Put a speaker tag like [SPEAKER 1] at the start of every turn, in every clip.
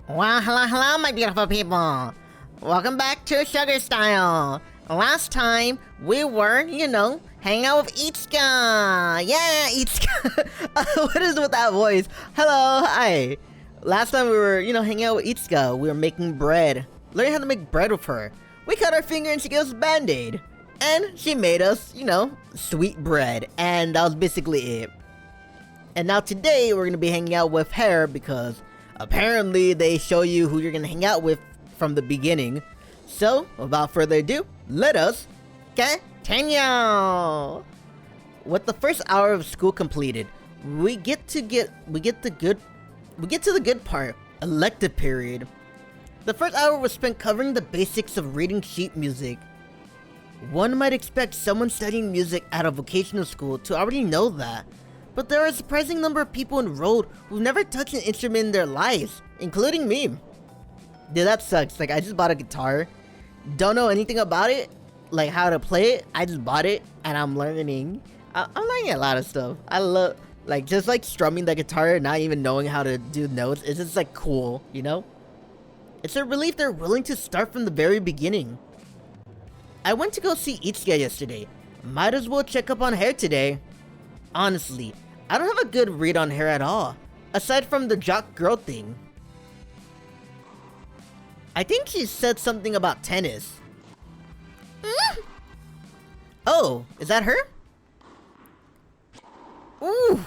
[SPEAKER 1] Well, hello, my beautiful people. Welcome back to Sugar Style. Last time, we were, hanging out with Itsuka. Yeah, Itsuka. What is with that voice? Hello, hi. Last time we were, hanging out with Itsuka. We were making bread. Learning how to make bread with her. We cut our finger and she gave us a band-aid. And she made us, sweet bread. And that was basically it. And now today, we're going to be hanging out with her because apparently they show you who you're going to hang out with from the beginning. So, without further ado, let us continue. With the first hour of school completed, we get to the good part, elective period. The first hour was spent covering the basics of reading sheet music. One might expect someone studying music at a vocational school to already know that, but there are a surprising number of people enrolled who've never touched an instrument in their lives, including me. Dude, that sucks. Like, I just bought a guitar, don't know anything about it, like how to play it. I just bought it and I'm learning. I'm learning a lot of stuff. I love, just strumming the guitar, not even knowing how to do notes. It's just cool, It's a relief they're willing to start from the very beginning. I went to go see Itsuka yesterday. Might as well check up on her today. Honestly, I don't have a good read on her at all, aside from the jock girl thing. I think she said something about tennis. Oh, is that her? Ooh,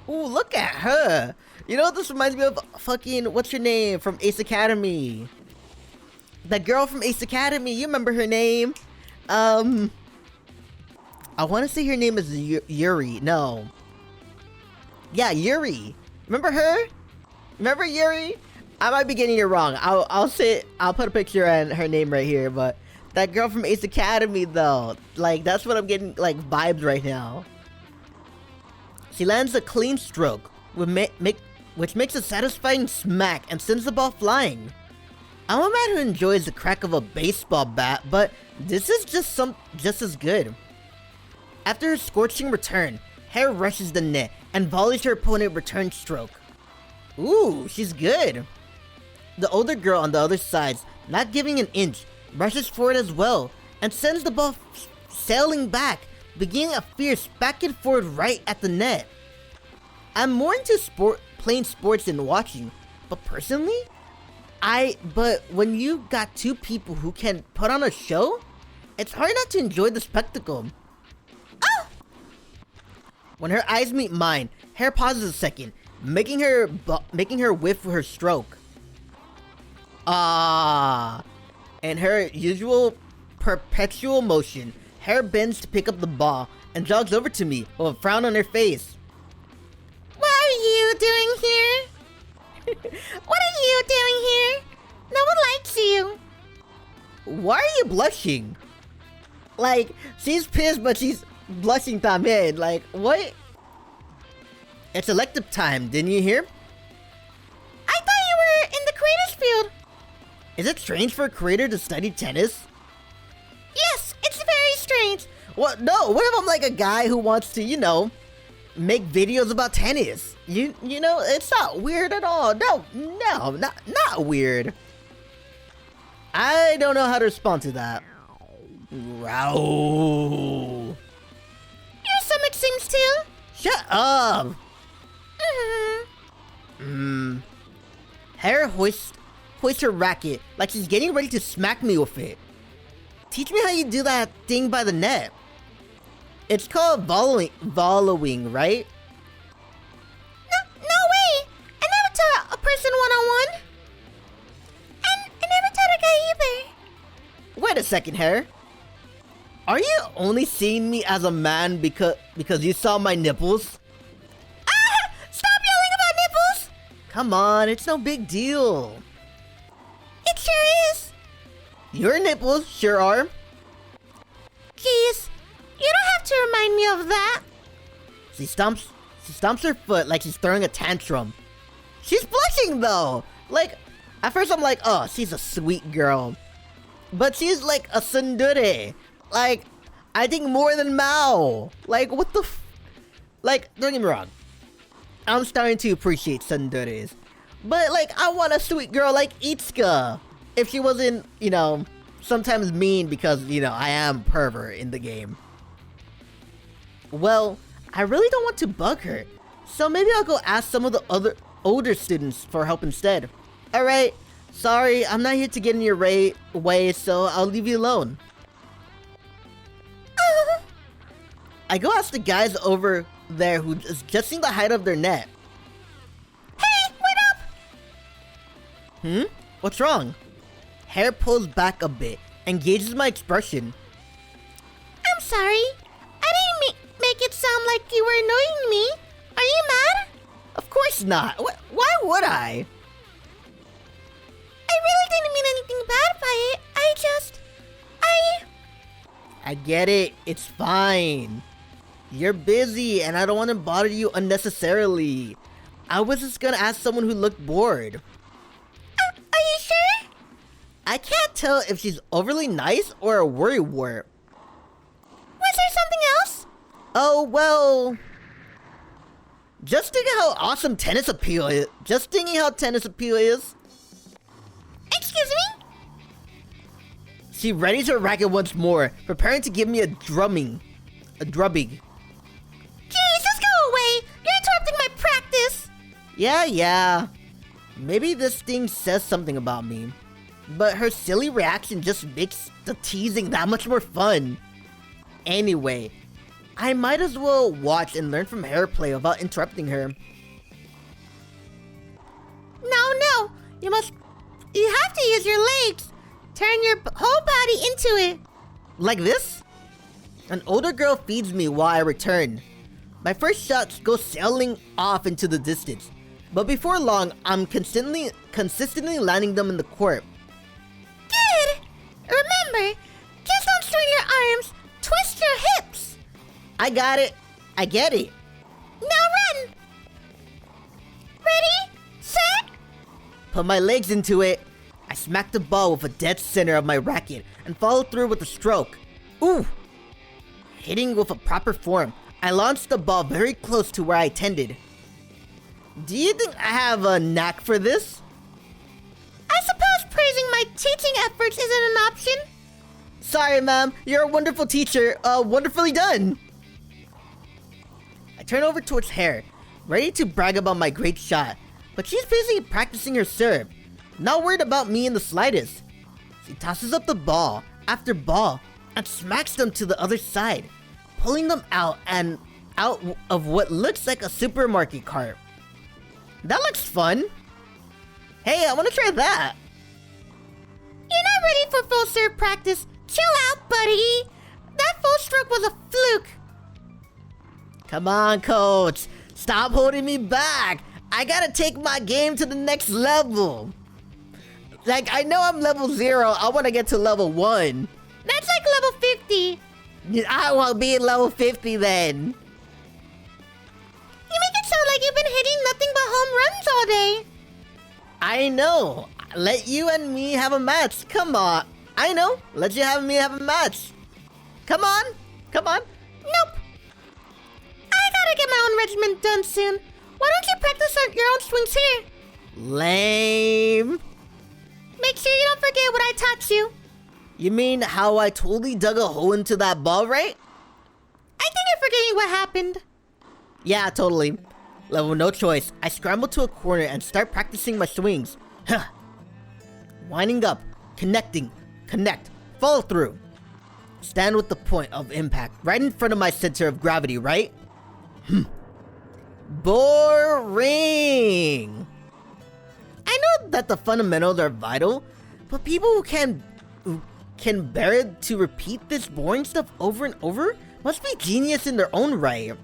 [SPEAKER 1] look at her. This reminds me of fucking, what's her name from Ace Academy? That girl from Ace Academy, you remember her name? I want to say her name is Yuri. No. Yeah, Yuri. Remember her? Remember Yuri? I might be getting it wrong. I'll put a picture and her name right here, but that girl from Ace Academy though, that's what I'm getting vibes right now. She lands a clean stroke which makes a satisfying smack and sends the ball flying. I'm a man who enjoys the crack of a baseball bat, but this is just as good. After her scorching return, Hare rushes the net and volleys her opponent return stroke. Ooh, she's good. The older girl on the other side, not giving an inch, rushes forward as well and sends the ball sailing back, beginning a fierce back and forward right at the net. I'm more into playing sports than watching, but personally, but when you got two people who can put on a show, it's hard not to enjoy the spectacle. Oh! When her eyes meet mine, Hare pauses a second, making her whiff her stroke. In her usual perpetual motion, Hare bends to pick up the ball and jogs over to me with a frown on her face. What are you doing here? What are you doing here? No one likes you. Why are you blushing? She's pissed, but she's blushing también. What? It's elective time, didn't you hear? I thought you were in the creators field. Is it strange for a creator to study tennis? Yes, it's very strange. What? No, what if I'm a guy who wants to, make videos about tennis? It's not weird at all. No, not weird. I don't know how to respond to that. Wow. Your stomach seems to. Shut up. Hare hoists her racket like she's getting ready to smack me with it. Teach me how you do that thing by the net. It's called volleying, right? No way! I never taught a person one-on-one. And I never taught a guy either. Wait a second, Hare. Are you only seeing me as a man because you saw my nipples? Ah! Stop yelling about nipples! Come on, it's no big deal. It sure is. Your nipples sure are. Jeez, you don't have to remind me of that. She stomps her foot like she's throwing a tantrum. She's blushing though. At first I'm oh, she's a sweet girl. But she's a tsundere. I think more than Mao. What the don't get me wrong. I'm starting to appreciate tsunderes. But, like, I want a sweet girl like Itsuka. If she wasn't, you know, sometimes mean because, you know, I am pervert in the game. Well, I really don't want to bug her. So maybe I'll go ask some of the other older students for help instead. Alright, sorry, I'm not here to get in your way, so I'll leave you alone. I go ask the guys over there who is adjusting the height of their net.
[SPEAKER 2] Hey, wait up!
[SPEAKER 1] What's wrong? Hair pulls back a bit and gauges my expression.
[SPEAKER 2] I'm sorry. I didn't make it sound like you were annoying me. Are you mad?
[SPEAKER 1] Of course not. Why would I?
[SPEAKER 2] I really didn't mean anything bad by it.
[SPEAKER 1] I get it. It's fine. You're busy and I don't want to bother you unnecessarily. I was just gonna ask someone who looked bored.
[SPEAKER 2] Are you sure?
[SPEAKER 1] I can't tell if she's overly nice or a worrywart.
[SPEAKER 2] Was there something else?
[SPEAKER 1] Oh, well... Just thinking how awesome tennis appeal is.
[SPEAKER 2] Excuse me?
[SPEAKER 1] She readies her racket once more, preparing to give me a drubbing.
[SPEAKER 2] Jeez, just go away. You're interrupting my practice.
[SPEAKER 1] Yeah. Maybe this thing says something about me. But her silly reaction just makes the teasing that much more fun. Anyway, I might as well watch and learn from hair play without interrupting her.
[SPEAKER 2] No. You have to use your legs. Turn your whole body into it.
[SPEAKER 1] Like this? An older girl feeds me while I return. My first shots go sailing off into the distance. But before long, I'm consistently landing them in the court.
[SPEAKER 2] Good! Remember, just don't strain your arms. Twist your hips.
[SPEAKER 1] I got it. I get it.
[SPEAKER 2] Now run. Ready? Set?
[SPEAKER 1] Put my legs into it. I smack the ball with a dead center of my racket and follow through with a stroke. Ooh! Hitting with a proper form, I launched the ball very close to where I intended. Do you think I have a knack for this?
[SPEAKER 2] I suppose praising my teaching efforts isn't an option.
[SPEAKER 1] Sorry, ma'am. You're a wonderful teacher. Wonderfully done. I turn over towards Hair, ready to brag about my great shot, but she's busy practicing her serve, not worried about me in the slightest. She tosses up the ball after ball and smacks them to the other side, pulling them out of what looks like a supermarket cart. That looks fun. Hey, I want to try that.
[SPEAKER 2] You're not ready for full serve practice. Chill out, buddy. That full stroke was a fluke.
[SPEAKER 1] Come on, coach. Stop holding me back. I gotta take my game to the next level. Like, I know I'm level 0. I want to get to level 1.
[SPEAKER 2] That's like level 50.
[SPEAKER 1] I won't be at level 50 then.
[SPEAKER 2] You make it sound like you've been hitting nothing but home runs all day.
[SPEAKER 1] I know. Let you and me have a match. Come on. I know. Let you have me have a match. Come on.
[SPEAKER 2] Nope. I gotta get my own regimen done soon. Why don't you practice on your own swings here?
[SPEAKER 1] Lame.
[SPEAKER 2] Make sure you don't forget what I taught you.
[SPEAKER 1] You mean how I totally dug a hole into that ball, right?
[SPEAKER 2] I think you're forgetting what happened.
[SPEAKER 1] Yeah, totally. Level no choice. I scramble to a corner and start practicing my swings. Huh. Winding up, connecting, connect, follow through. Stand with the point of impact right in front of my center of gravity, right? Boring. I know that the fundamentals are vital, but people who can bear it to repeat this boring stuff over and over must be genius in their own right.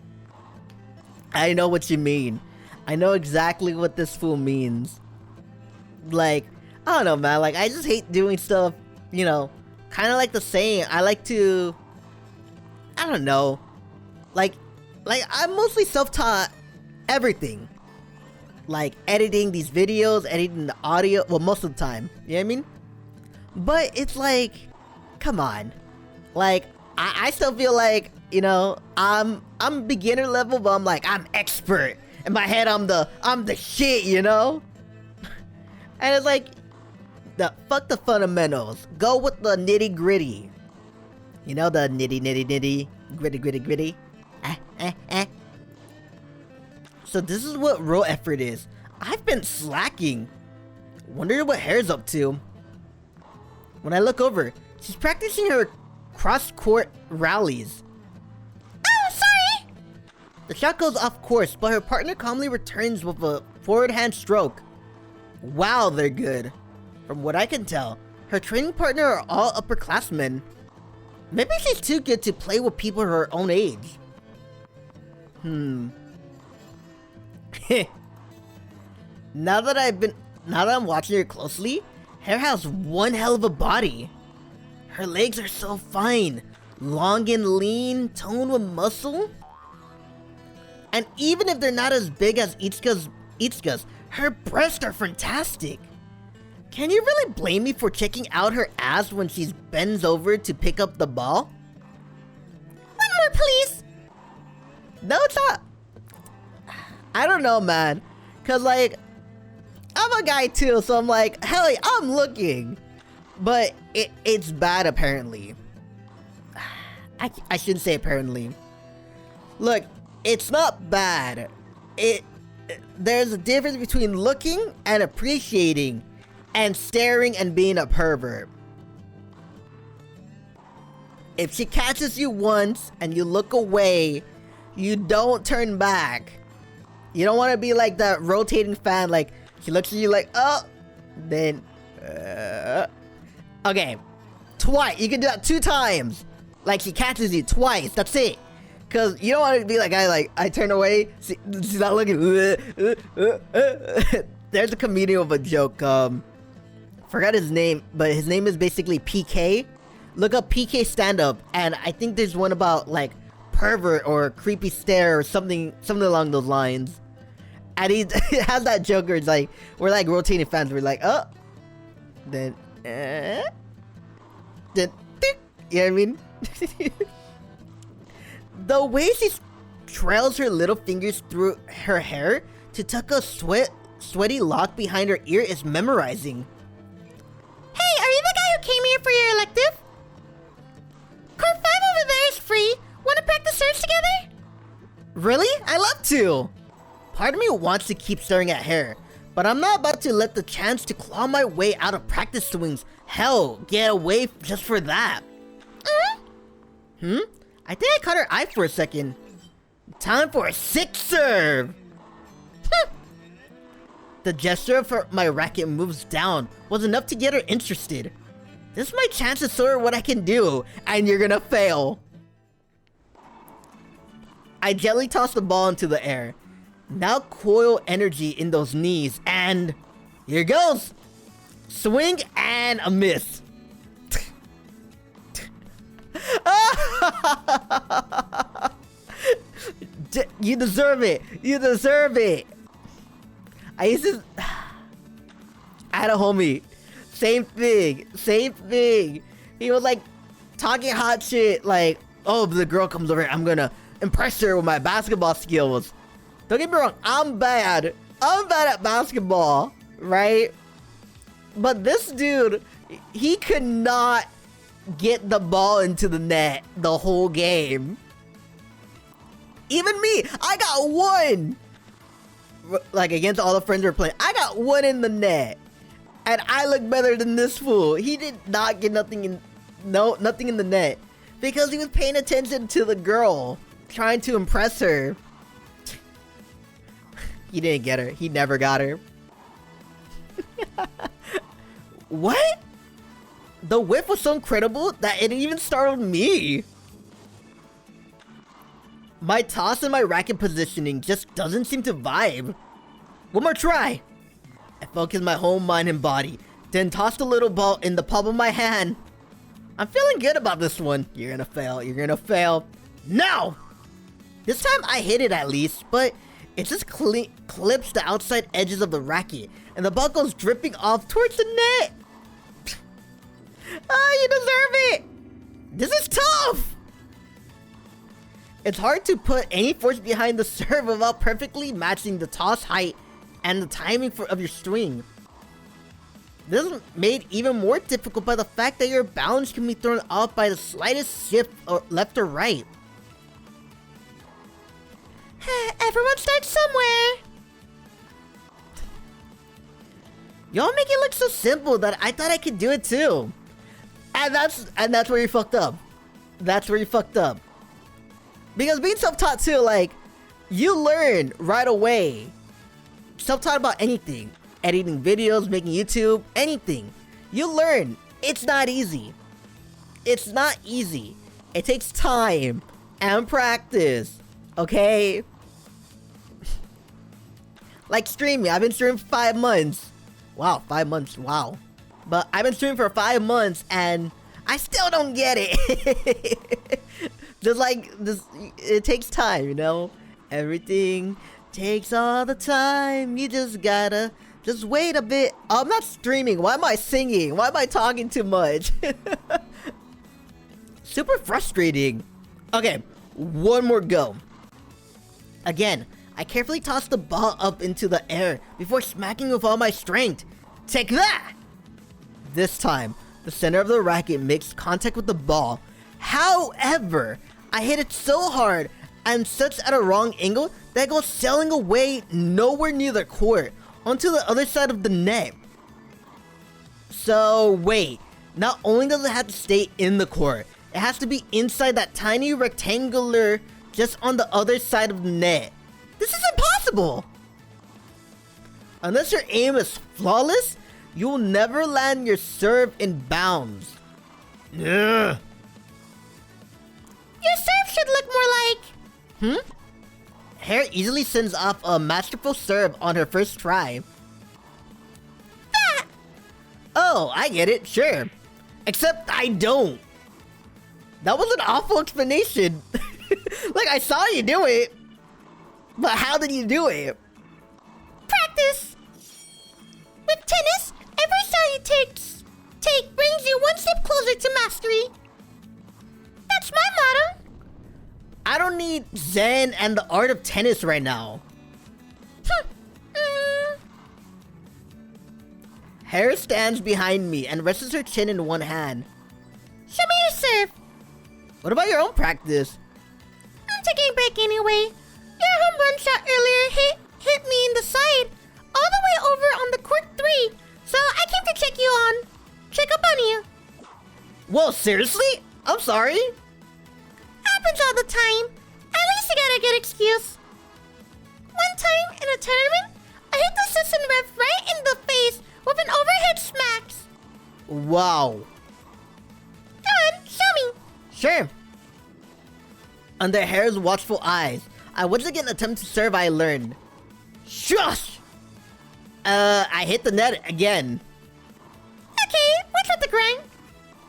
[SPEAKER 1] I know what you mean. I know exactly what this fool means. Like, I don't know, man. Like, I just hate doing stuff, you know, kind of like the saying. I like to, I don't know. Like I'm mostly self-taught everything. Like, editing these videos, editing the audio. Well, most of the time. You know what I mean? But it's like, come on. Like, I still feel like, you know, I'm beginner level, but I'm like, I'm expert. In my head, I'm the shit, you know? And it's like, fuck the fundamentals. Go with the nitty gritty. You know, the nitty, gritty. So this is what real effort is. I've been slacking. Wonder what Hair's up to. When I look over, she's practicing her cross-court rallies.
[SPEAKER 2] Oh, sorry!
[SPEAKER 1] The shot goes off course, but her partner calmly returns with a forward hand stroke. Wow, they're good. From what I can tell, her training partner are all upperclassmen. Maybe she's too good to play with people her own age. Now that I'm watching her closely, Hair has one hell of a body. Her legs are so fine, long and lean, toned with muscle. And even if they're not as big as Itsuka's, her breasts are fantastic. Can you really blame me for checking out her ass when she bends over to pick up the ball?
[SPEAKER 2] One more, please.
[SPEAKER 1] No, it's not. I don't know, man. Cause like, I'm a guy too, so I'm like, hell yeah, I'm looking. But it's bad apparently. I shouldn't say apparently. Look, it's not bad. There's a difference between looking and appreciating, and staring and being a pervert. If she catches you once and you look away, you don't turn back. You don't want to be like that rotating fan, like she looks at you like, oh, then, okay, twice. You can do that 2 times. Like she catches you twice. That's it. Cause you don't want to be like I turn away. She's not looking. There's a comedian with a joke. Forgot his name, but his name is basically PK. Look up PK stand-up, and I think there's one about like pervert or creepy stare or something along those lines. And he has that joke where it's like, we're like rotating fans. We're like, oh, then, then, you know what I mean? The way she trails her little fingers through her hair to tuck a sweaty lock behind her ear is memorizing.
[SPEAKER 2] Hey, are you the guy who came here for your elective? Court 5 over there is free. Want to practice serves together?
[SPEAKER 1] Really? I love to. Part of me wants to keep staring at Hair, but I'm not about to let the chance to claw my way out of practice swings, hell, get away just for that. I think I caught her eye for a second. Time for a 6 serve. The gesture of my racket moves down was enough to get her interested. This is my chance to show her what I can do, and you're gonna fail. I gently toss the ball into the air. Now coil energy in those knees, and here goes. Swing and a miss. You deserve it. You deserve it. I used to... I had a homie. Same thing. He was like talking hot shit like, oh, the girl comes over here, I'm gonna impress her with my basketball skills. Don't get me wrong, I'm bad at basketball, right? But this dude, he could not get the ball into the net the whole game. Even me, I got 1. Like against all the friends we're playing, I got 1 in the net. And I look better than this fool. He did not get nothing in the net. Because he was paying attention to the girl, trying to impress her. He didn't get her. He never got her. What? The whiff was so incredible that it even startled me. My toss and my racket positioning just doesn't seem to vibe. One more try. I focus my whole mind and body, then toss the little ball in the palm of my hand. I'm feeling good about this one. You're gonna fail. No! This time I hit it at least, but it just clips the outside edges of the racket, and the ball goes dripping off towards the net. You deserve it! This is tough! It's hard to put any force behind the serve without perfectly matching the toss height and the timing of your swing. This is made even more difficult by the fact that your balance can be thrown off by the slightest shift or left or right.
[SPEAKER 2] Everyone starts somewhere.
[SPEAKER 1] Y'all make it look so simple that I thought I could do it too. And that's where you fucked up. That's where you fucked up. Because being self-taught too, like, you learn right away. Self-taught about anything. Editing videos, making YouTube, anything. You learn. It's not easy. It's not easy. It takes time and practice. Okay? Like streaming. I've been streaming for 5 months. Wow, 5 months. Wow. But I've been streaming for 5 months and I still don't get it. Just like this, it takes time, you know? Everything takes all the time. You just gotta just wait a bit. Oh, I'm not streaming. Why am I singing? Why am I talking too much? Super frustrating. Okay, one more go. Again, I carefully toss the ball up into the air before smacking with all my strength. Take that! This time, the center of the racket makes contact with the ball. However, I hit it so hard and such at a wrong angle that it goes sailing away nowhere near the court onto the other side of the net. So wait, not only does it have to stay in the court, it has to be inside that tiny rectangular just on the other side of the net. This is impossible! Unless your aim is flawless, you will never land your serve in bounds. Ugh.
[SPEAKER 2] Your serve should look more like...
[SPEAKER 1] Hair easily sends off a masterful serve on her first try.
[SPEAKER 2] that!
[SPEAKER 1] Oh, I get it, sure. Except I don't. That was an awful explanation. Like, I saw you do it. But how did you do it?
[SPEAKER 2] Practice! With tennis, every shot you take brings you one step closer to mastery. That's my motto.
[SPEAKER 1] I don't need Zen and the art of tennis right now. Hair stands behind me and rests her chin in one hand.
[SPEAKER 2] Show me your serve.
[SPEAKER 1] What about your own practice?
[SPEAKER 2] I'm taking a break anyway. Your home run shot earlier hit me in the side, all the way over on the court 3. So I came to check up on you.
[SPEAKER 1] Whoa, seriously? I'm sorry.
[SPEAKER 2] Happens all the time. At least you got a good excuse. One time in a tournament, I hit the assistant ref right in the face with an overhead smacks.
[SPEAKER 1] Wow.
[SPEAKER 2] Go on, show me.
[SPEAKER 1] Sure. Under Hair's watchful eyes, I once again attempt to serve I learned. Shush! I hit the net again.
[SPEAKER 2] Okay, what's with the grind?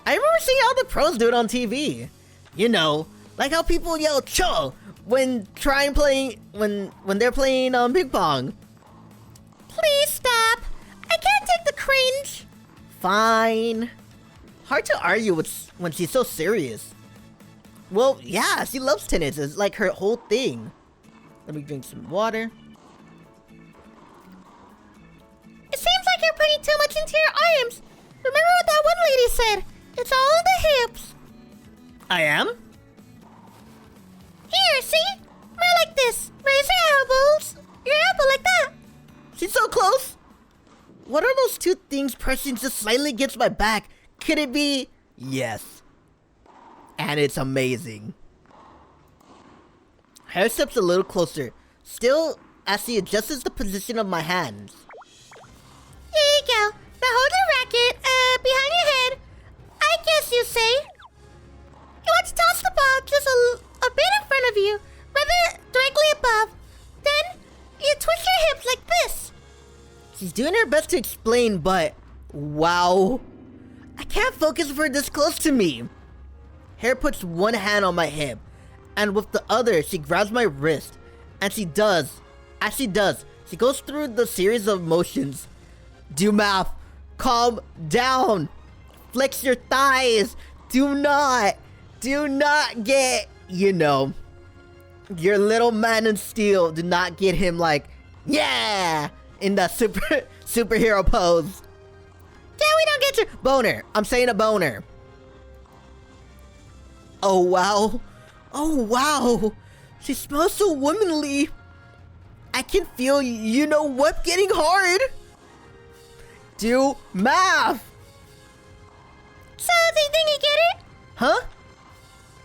[SPEAKER 1] I remember seeing all the pros do it on TV. You know, like how people yell "cho" when when they're playing ping pong.
[SPEAKER 2] Please stop. I can't take the cringe.
[SPEAKER 1] Fine. Hard to argue with when she's so serious. Well, yeah, she loves tennis. It's like her whole thing. Let me drink some water.
[SPEAKER 2] It seems like you're putting too much into your arms. Remember what that one lady said? It's all in the hips.
[SPEAKER 1] I am?
[SPEAKER 2] Here, see? More like this. Raise your elbows. Your elbow like that.
[SPEAKER 1] She's so close. What are those two things pressing just slightly against my back? Could it be? Yes. And it's amazing. Hair steps a little closer, still as she adjusts the position of my hands.
[SPEAKER 2] Here you go. Now hold your racket, behind your head. I guess you say. You want to toss the ball just a bit in front of you, rather directly above. Then, you twist your hips like this.
[SPEAKER 1] She's doing her best to explain, but wow. I can't focus if her this close to me. Hair puts one hand on my hip, and with the other, she grabs my wrist. And she does. As she does, she goes through the series of motions. Do math. Calm down. Flex your thighs. Do not get, you know, your little man in steel. Do not get him like, yeah, in that superhero pose.
[SPEAKER 2] we don't get you.
[SPEAKER 1] Boner. I'm saying a boner. Oh, wow. Oh, wow. She smells so womanly. I can feel, you know what, getting hard. Do math.
[SPEAKER 2] So, do you think you get it?
[SPEAKER 1] Huh?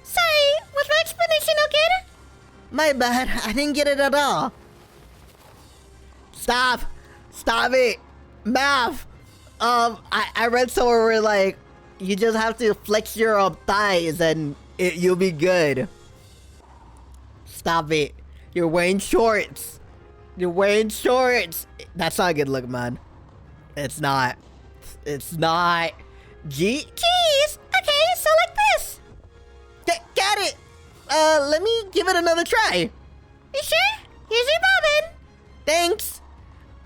[SPEAKER 2] Sorry, was my explanation okay?
[SPEAKER 1] My bad. I didn't get it at all. Stop. Stop it. Math. I read somewhere where, like, you just have to flex your thighs and you'll be good. Stop it. You're wearing shorts. You're wearing shorts. That's not a good look, man. It's not. It's not.
[SPEAKER 2] Jeez. Okay, so like this.
[SPEAKER 1] Got it. Let me give it another try.
[SPEAKER 2] You sure? Here's your bobbin.
[SPEAKER 1] Thanks.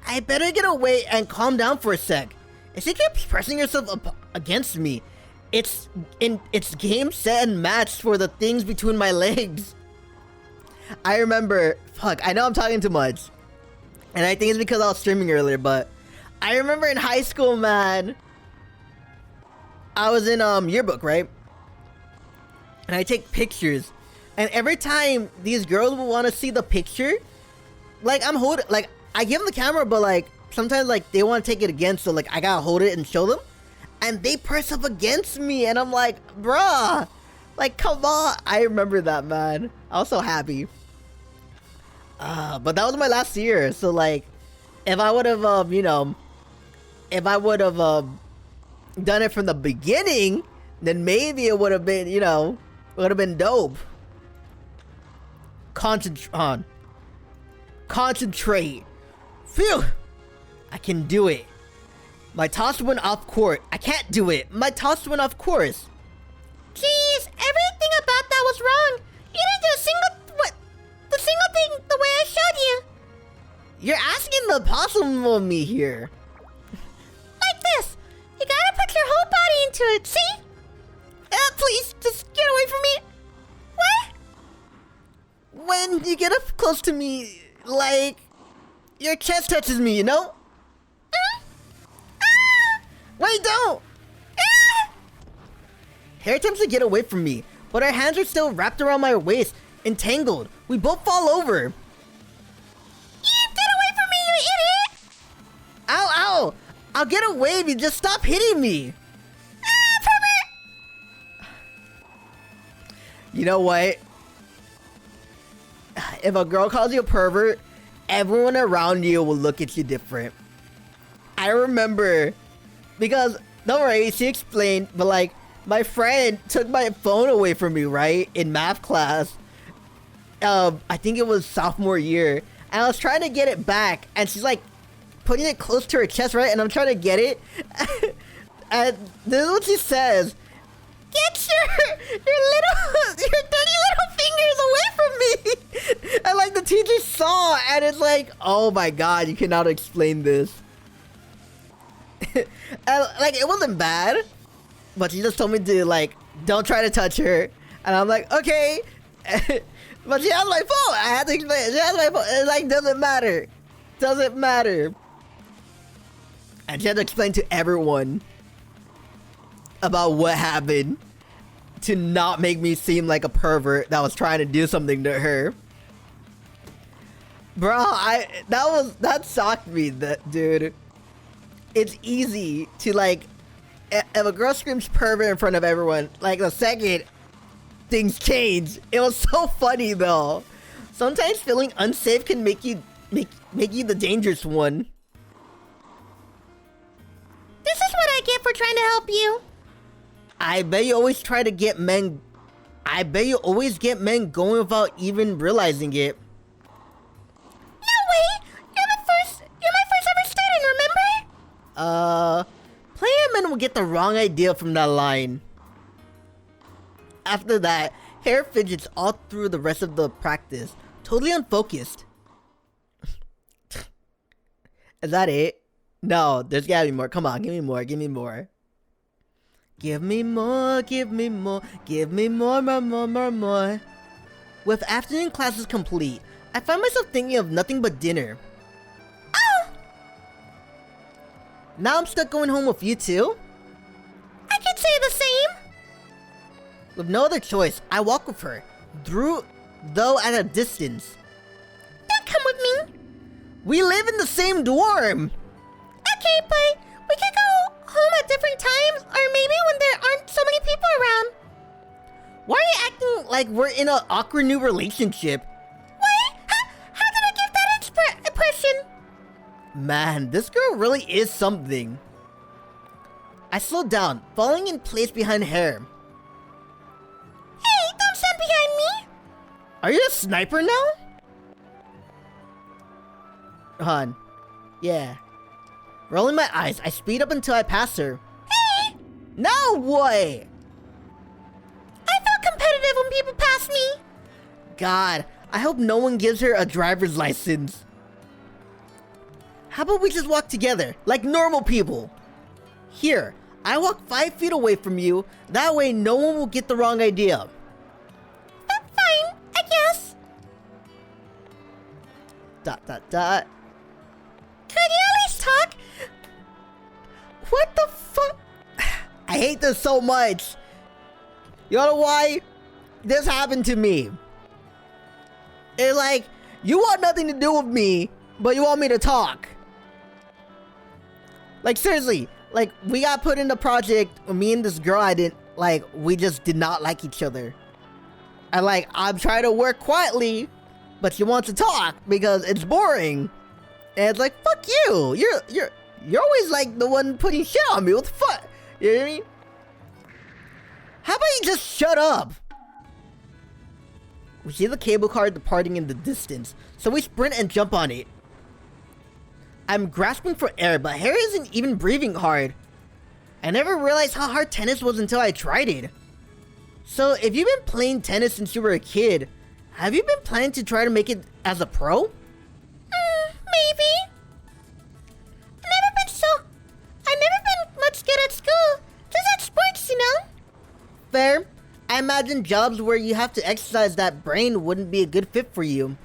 [SPEAKER 1] I better get away and calm down for a sec. If you keep pressing yourself up against me, it's game, set, and match for the things between my legs. I remember, fuck, I know I'm talking too much. And I think it's because I was streaming earlier, but I remember in high school, man, I was in yearbook, right? And I take pictures. And every time these girls will want to see the picture, like I'm holding, like I give them the camera, but like sometimes like they want to take it again, so like I gotta hold it and show them. And they press up against me, and I'm like, bruh, like come on. I remember that, man. I was so happy. But that was my last year, so like, if I would have, you know, if I would have done it from the beginning, then maybe it would have been, you know, would have been dope. Concentrate. Phew. I can do it. My toss went off course. I can't do it. My toss went off course.
[SPEAKER 2] Jeez, everything about that was wrong. You didn't do a single thing the way I showed you.
[SPEAKER 1] You're asking the possum of me here.
[SPEAKER 2] Like this. You gotta put your whole body into it, see?
[SPEAKER 1] Please, just get away from me.
[SPEAKER 2] What?
[SPEAKER 1] When you get up close to me, like, your chest touches me, you know? Wait, don't! Hair attempts to get away from me, but our hands are still wrapped around my waist, entangled. We both fall over.
[SPEAKER 2] Get away from me, you idiot!
[SPEAKER 1] Ow, ow! I'll get away if you just stop hitting me.
[SPEAKER 2] Pervert!
[SPEAKER 1] You know what? If a girl calls you a pervert, everyone around you will look at you different. I remember, because, don't worry, she explained, but like, my friend took my phone away from me, right? In math class. I think it was sophomore year. And I was trying to get it back, and she's like, putting it close to her chest, right? And I'm trying to get it. And this is what she says. Get your dirty little fingers away from me. And like the teacher saw, and it's like, oh my god, you cannot explain this. And like it wasn't bad, but she just told me to like, don't try to touch her. And I'm like, okay. But she has my phone. I had to explain. She has my phone. It like doesn't matter. Doesn't matter. And she had to explain to everyone about what happened to not make me seem like a pervert that was trying to do something to her. Bro, that shocked me, dude. It's easy to like, if a girl screams pervert in front of everyone, like the second things change. It was so funny though. Sometimes feeling unsafe can make you the dangerous one.
[SPEAKER 2] This is what I get for trying to help you.
[SPEAKER 1] I bet you always get men going without even realizing it.
[SPEAKER 2] No way! You're my first ever student, remember?
[SPEAKER 1] Player men will get the wrong idea from that line. After that, hair fidgets all through the rest of the practice. Totally unfocused. Is that it? No, there's gotta be more. Come on, give me more, give me more. Give me more, give me more, give me more. With afternoon classes complete, I find myself thinking of nothing but dinner.
[SPEAKER 2] Oh!
[SPEAKER 1] Now I'm stuck going home with you too?
[SPEAKER 2] I could say the same.
[SPEAKER 1] With no other choice, I walk with her, though at a distance.
[SPEAKER 2] Don't come with me.
[SPEAKER 1] We live in the same dorm!
[SPEAKER 2] Okay, but we could go home at different times, or maybe when there aren't so many people around.
[SPEAKER 1] Why are you acting like we're in an awkward new relationship?
[SPEAKER 2] What? How did I give that impression?
[SPEAKER 1] Man, this girl really is something. I slowed down, falling in place behind her.
[SPEAKER 2] Hey, don't stand behind me.
[SPEAKER 1] Are you a sniper now? Hon. Yeah. Rolling my eyes, I speed up until I pass her.
[SPEAKER 2] Hey!
[SPEAKER 1] Now what?
[SPEAKER 2] I feel competitive when people pass me.
[SPEAKER 1] God, I hope no one gives her a driver's license. How about we just walk together, like normal people? Here, I walk 5 feet away from you. That way no one will get the wrong idea.
[SPEAKER 2] Fine, I guess.
[SPEAKER 1] Dot.
[SPEAKER 2] Could you at least talk?
[SPEAKER 1] What the fuck? I hate this so much. You know why? This happened to me. It's like, you want nothing to do with me, but you want me to talk. Like, seriously, like, we got put in the project, me and this girl we just did not like each other. And like, I'm trying to work quietly, but she wants to talk because it's boring. And it's like, fuck you. You're always like the one putting shit on me. What the fuck? You know what I mean? How about you just shut up? We see the cable car departing in the distance, so we sprint and jump on it. I'm grasping for air, but Harry isn't even breathing hard. I never realized how hard tennis was until I tried it. So, if you've been playing tennis since you were a kid, have you been planning to try to make it as a pro?
[SPEAKER 2] Maybe. I've never been much good at school. Just at sports, you know?
[SPEAKER 1] Fair. I imagine jobs where you have to exercise that brain wouldn't be a good fit for you.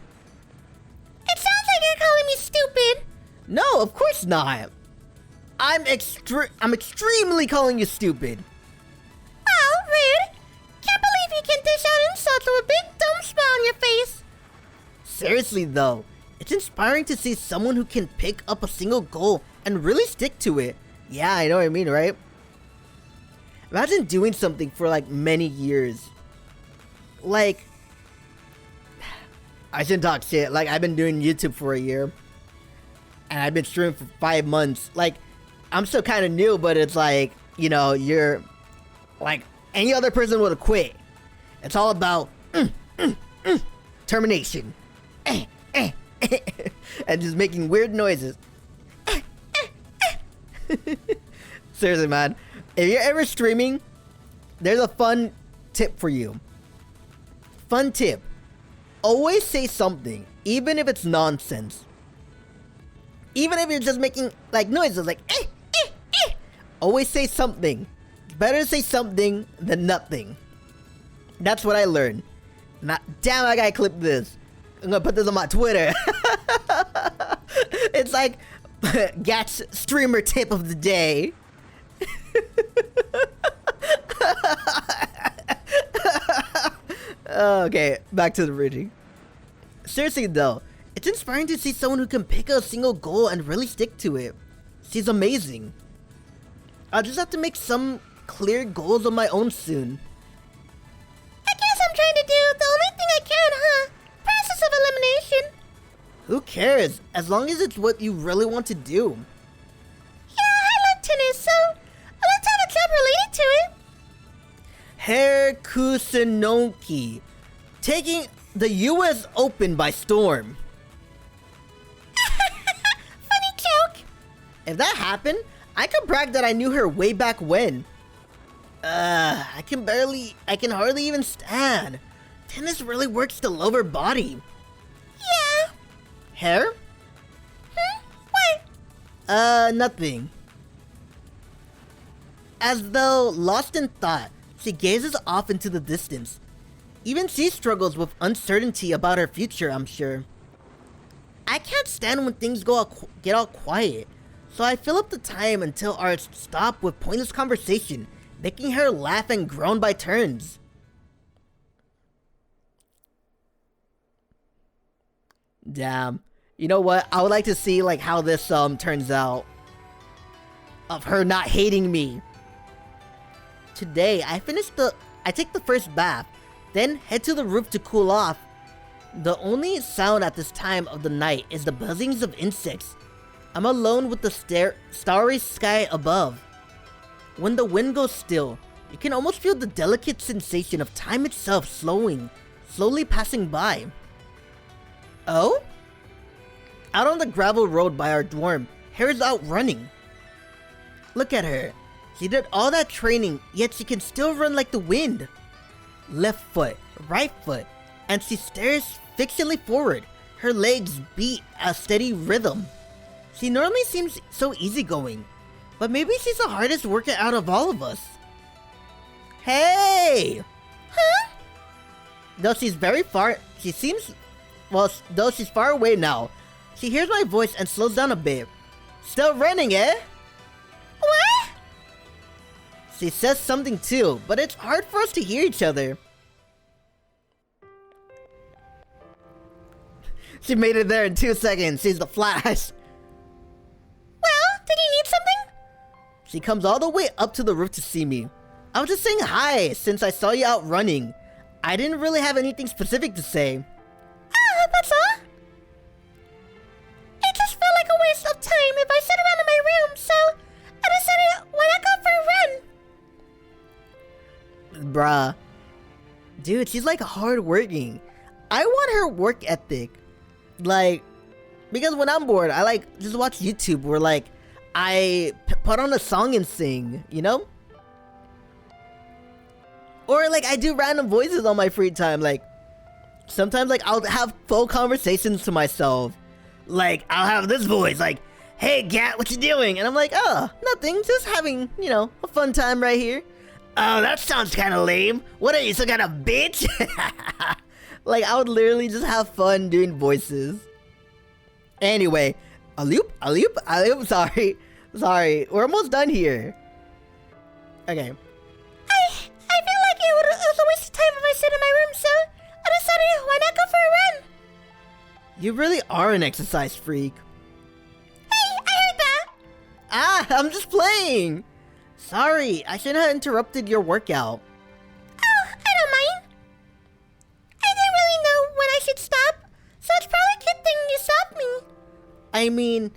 [SPEAKER 2] It sounds like you're calling me stupid.
[SPEAKER 1] No, of course not. I'm extremely calling you stupid.
[SPEAKER 2] Wow, rude. Can't believe you can dish out insults with a big dumb smile on your face.
[SPEAKER 1] Seriously though, it's inspiring to see someone who can pick up a single goal and really stick to it. Yeah, I know what I mean, right? Imagine doing something for like many years. Like, I shouldn't talk shit. Like, I've been doing YouTube for a year. And I've been streaming for 5 months. Like, I'm still kind of new, but it's like, you know, you're like any other person would have quit. It's all about termination. And just making weird noises. Seriously, man. If you're ever streaming, there's a fun tip for you. Fun tip. Always say something, even if it's nonsense. Even if you're just making like noises like always say something. Better to say something than nothing. That's what I learned. Damn, I gotta clip this. I'm gonna put this on my Twitter. It's like Gat's streamer tip of the day. Okay, back to the reading. Seriously though, it's inspiring to see someone who can pick a single goal and really stick to it. She's amazing. I'll just have to make some clear goals of my own soon.
[SPEAKER 2] I guess I'm trying to do the only thing I can, huh? Process of elimination.
[SPEAKER 1] Who cares? As long as it's what you really want to do.
[SPEAKER 2] Yeah, I love tennis, so I'd like to have a job related to it.
[SPEAKER 1] Kusunoki, taking the US Open by storm.
[SPEAKER 2] Funny joke.
[SPEAKER 1] If that happened, I could brag that I knew her way back when. I can hardly even stand. Tennis really works the lower body.
[SPEAKER 2] Yeah.
[SPEAKER 1] Hair?
[SPEAKER 2] What?
[SPEAKER 1] Nothing. As though lost in thought, she gazes off into the distance. Even she struggles with uncertainty about her future, I'm sure. I can't stand when things get all quiet, So I fill up the time until our stop with pointless conversation, making her laugh and groan by turns. Damn. You know what? I would like to see like how this turns out. Of her not hating me. Today, I take the first bath, then head to the roof to cool off. The only sound at this time of the night is the buzzings of insects. I'm alone with the starry sky above. When the wind goes still, you can almost feel the delicate sensation of time itself slowly passing by. Oh? Out on the gravel road by our dorm, Hare's out running. Look at her. She did all that training, yet she can still run like the wind. Left foot, right foot, and she stares fixedly forward. Her legs beat a steady rhythm. She normally seems so easygoing, but maybe she's the hardest worker out of all of us. Hey!
[SPEAKER 2] Huh?
[SPEAKER 1] Though she's far away now, she hears my voice and slows down a bit. Still running, eh?
[SPEAKER 2] What?
[SPEAKER 1] She says something too, but it's hard for us to hear each other. She made it there in 2 seconds. She's the Flash.
[SPEAKER 2] Well, did you need something?
[SPEAKER 1] She comes all the way up to the roof to see me. I was just saying hi since I saw you out running. I didn't really have anything specific to say.
[SPEAKER 2] That's all? It just felt like a waste of time if I sit around in my room, so I decided, why not go for a run?
[SPEAKER 1] Bruh. Dude, she's like hardworking. I want her work ethic. Like, because when I'm bored, I like just watch YouTube where like I put on a song and sing, you know? Or like I do random voices on my free time. Like sometimes like I'll have full conversations to myself. Like I'll have this voice like, "Hey cat, what you doing?" And I'm like, "Oh, nothing, just having, you know, a fun time right here." "Oh, that sounds kind of lame. What are you, some kind of bitch?" Like I would literally just have fun doing voices. Anyway, aloop. Sorry, we're almost done here. Okay.
[SPEAKER 2] I feel like it was a waste of time if I sit in my room, so I decided, why not go for a run?
[SPEAKER 1] You really are an exercise freak.
[SPEAKER 2] Hey, I heard that!
[SPEAKER 1] I'm just playing. Sorry, I shouldn't have interrupted your workout.
[SPEAKER 2] Oh, I don't mind. I didn't really know when I should stop, so it's probably a good thing you stopped me.
[SPEAKER 1] I mean,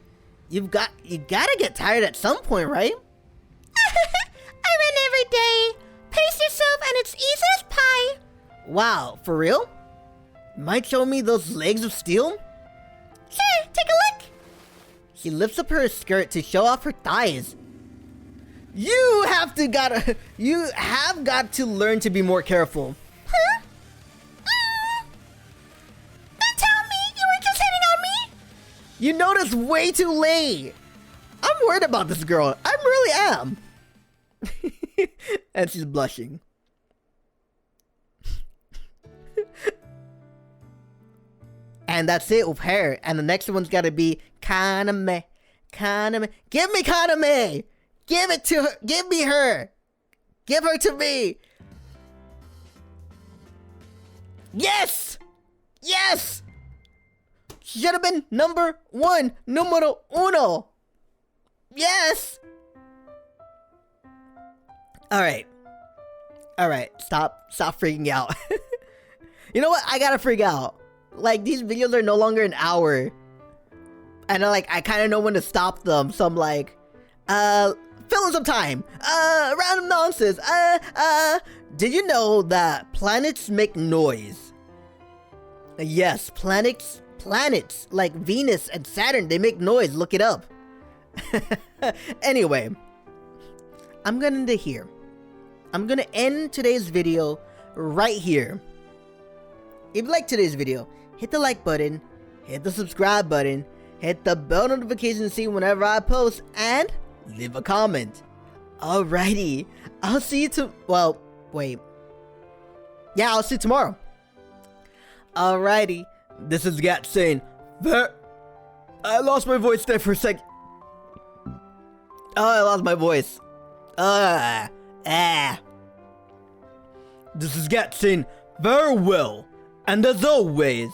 [SPEAKER 1] you gotta get tired at some point, right?
[SPEAKER 2] I run every day. Pace yourself and it's easy as pie.
[SPEAKER 1] Wow, for real? Might show me those legs of steel?
[SPEAKER 2] Sure, take a look.
[SPEAKER 1] She lifts up her skirt to show off her thighs. You have got to learn to be more careful.
[SPEAKER 2] Huh? Don't tell me you were just hitting on me.
[SPEAKER 1] You noticed way too late. I'm worried about this girl. I really am. And she's blushing. And that's it with her. And the next one's gotta be Kaname. Kaname. Give me Kaname! Give it to her! Give me her! Give her to me! Yes! Yes! Should have been number one. Numero uno. Yes! Alright. Stop freaking out. You know what? I gotta freak out. Like, these videos are no longer an hour. And I kind of know when to stop them. So I'm like, fill in some time. Random nonsense. Did you know that planets make noise? Yes, planets like Venus and Saturn, they make noise. Look it up. Anyway, I'm gonna end it here. I'm gonna end today's video right here. If you like today's video, hit the like button, hit the subscribe button, hit the bell notification to see whenever I post, and leave a comment. Alrighty, I'll see you I'll see you tomorrow. Alrighty, this is Gat saying that I lost my voice there for a second. Oh, I lost my voice. This is getting very well. And as always...